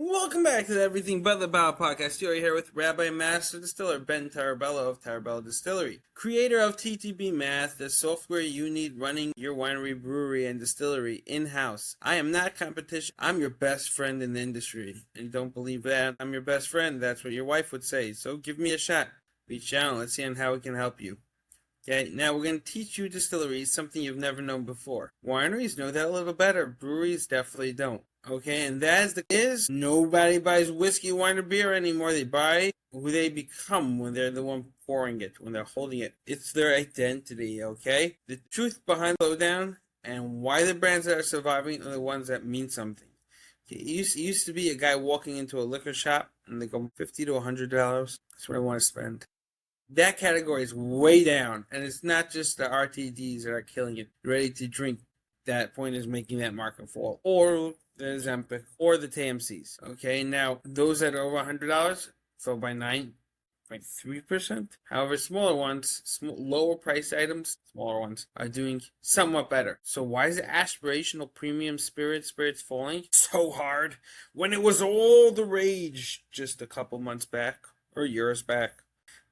Welcome back to the Everything But the Bottle podcast. You're here with Rabbi Master Distiller Ben Tarabella of Tarabella Distillery, creator of TTB Math, the software you need running your winery, brewery, and distillery in-house. I am not competition. I'm your best friend in the industry. And you don't believe that? I'm your best friend. That's what your wife would say. So give me a shot. Reach out. Let's see how we can help you. Okay, now we're going to teach you distilleries, something you've never known before. Wineries know that a little better. Breweries definitely don't. Okay, and that is nobody buys whiskey, wine, or beer anymore. They buy who they become when they're the one pouring it, when they're holding it. It's their identity, okay? The truth behind Lowdown and why the brands that are surviving are the ones that mean something. It used to be a guy walking into a liquor shop and they go $50 to $100. That's what I want to spend. That category is way down, and it's not just the RTDs that are killing it. Ready to drink, that point is making that market fall, or the Zempic, or the TMCs. Okay, now those that are over $100 fell by 9.3%. However, smaller ones, lower price items, smaller ones are doing somewhat better. So why is the aspirational premium spirits falling so hard when it was all the rage just a couple months back or years back?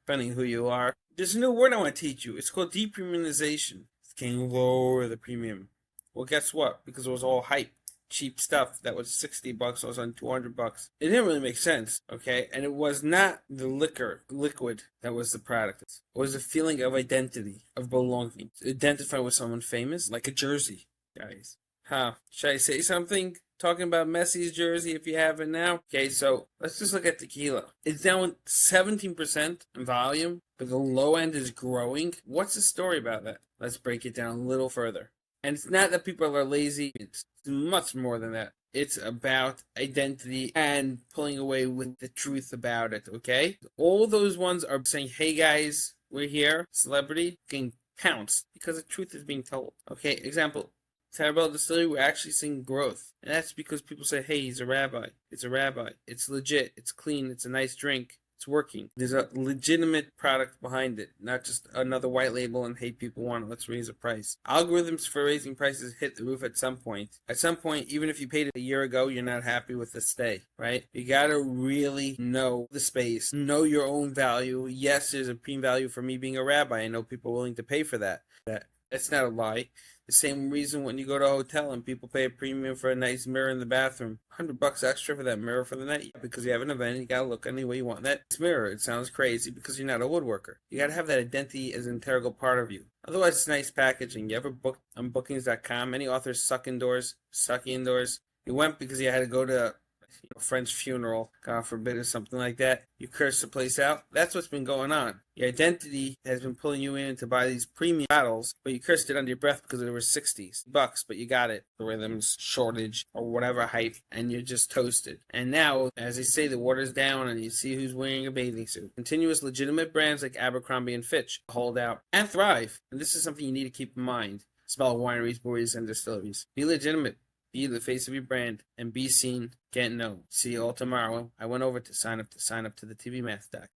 Depending who you are. There's a new word I want to teach you. It's called depremiumization. It's getting lower the premium. Well, guess what? Because it was all hype. Cheap stuff that was $60 was on $200. It didn't really make sense, okay? And it was not the liquid that was the product. It was a feeling of identity, of belonging. Identify with someone famous, like a jersey, guys. Should I say something? Talking about Messi's jersey if you have it now. Okay, so let's just look at tequila. It's down 17% in volume, but the low end is growing. What's the story about that? Let's break it down a little further. And it's not that people are lazy. It's much more than that. It's about identity and pulling away with the truth about it, okay? All those ones are saying, hey guys, we're here, celebrity, getting pounced because the truth is being told. Okay, example. Tarabella Distillery, we're actually seeing growth. And that's because people say, hey, he's a rabbi. It's a rabbi. It's legit. It's clean. It's a nice drink. It's working. There's a legitimate product behind it, not just another white label and, hey, people want it. Let's raise the price. Algorithms for raising prices hit the roof at some point. At some point, even if you paid it a year ago, you're not happy with the stay, right? You got to really know the space, know your own value. Yes, there's a premium value for me being a rabbi. I know people are willing to pay for that. That's not a lie. The same reason when you go to a hotel and people pay a premium for a nice mirror in the bathroom. $100 extra for that mirror for the night because you have an event and you gotta look any way you want. That mirror, it sounds crazy because you're not a woodworker. You gotta have that identity as an integral part of you. Otherwise, it's nice packaging. You ever book on bookings.com? Any authors suck indoors? You went because you had to go to a friend's funeral, God forbid, or something like that. You curse the place out. That's what's been going on. Your identity has been pulling you in to buy these premium bottles, but you cursed it under your breath because it was $60, but you got it. The rhythms, shortage, or whatever hype, and you're just toasted. And now, as they say, the water's down and you see who's wearing a bathing suit. Continuous legitimate brands like Abercrombie and Fitch hold out and thrive. And this is something you need to keep in mind. It's about wineries, breweries, and distilleries. Be legitimate. Be the face of your brand and be seen. Get known. See you all tomorrow. I went over to sign up to the TV Math Doc.